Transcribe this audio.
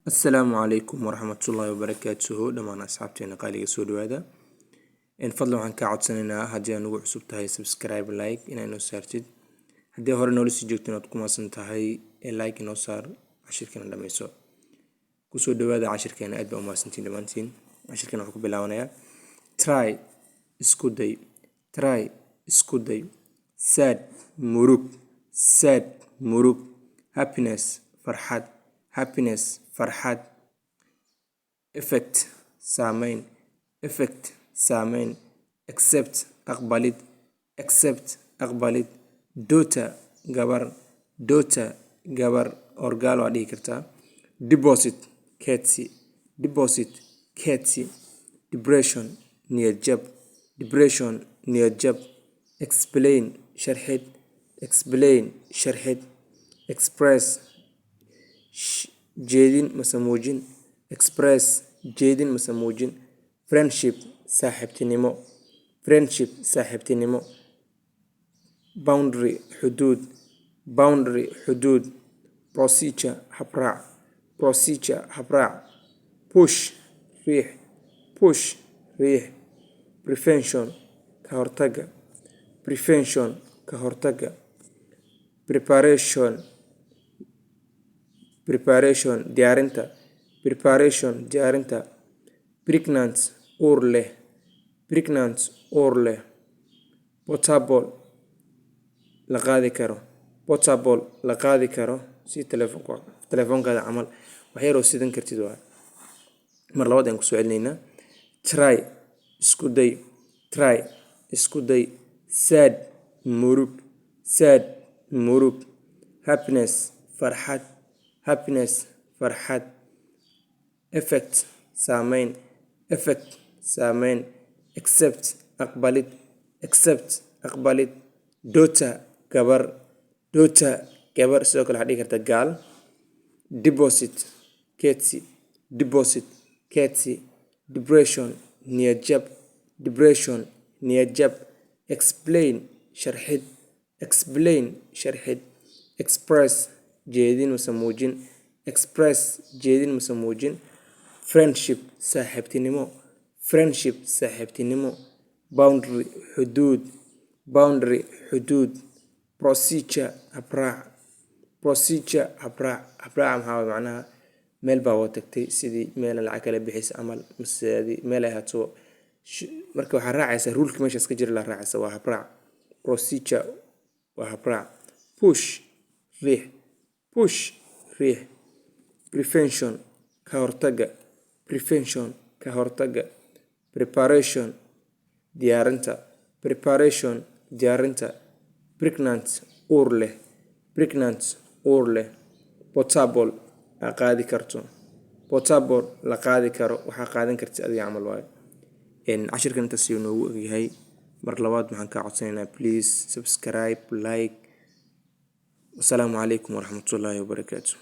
السلام عليكم ورحمة الله وبركاته دمان أصحابتنا قالي سودو هذا إن فضل عن كعد سننا هدي نوع عصبت هاي سبسكرايب لايك إن إنه سارتد هدي هور نولس جوتنا تكون أصلا هاي اللايك إنه صار عشر كنا لما يسوع كسودو هذا عشر كنا أدبا وما سنتين دمانتين عشر كنا حكوا بلاونيا try اسكودي try اسكودي sad مروب happiness فرحات happiness فرحات effect سامين accept أقبلت daughter gabar orgalo adhihi kartaa deposit keedsi depression niyad jab explain sharxid express jeedin mase muujin friendship saaxiibtinimo boundary xuduud procedure habraac push riix prevention ka hortagga preparation diyaarinta pregnant uur leh portable la qaadi karo si telefoonkaada camal wax yaroo sidan kartid waa mar labaad aan kusoo celinaynaa try isku day sad murug happiness farxad effect saameyn accept aqbalid daughter gabar sidoo kale waxaa dhihi karta gaal deposit keedsi depression niyad jab explain sharxid express jeedin mase muujin friendship saaxiibtinimo boundary xuduud procedure habraac maxaa macnaha meel baa wada tagtay sidii meel lacag kala bixisa camal mise meel ay ahaato marka waxaa raacaysa rulka meeshaas ka jira la raacaysa waa habraac procedure waa habraac push riix prevention ka hortagga preparation diyaarinta pregnant uur leh portable la qaadi karo waxaa qaadan kartid adiga camal waayo cashirkan intaas ayuu noogu egyahay mar labaad waxaan kaa codsanaynaa please subscribe like wasalaamu calaykum waraxmatullaahi wabarakaatu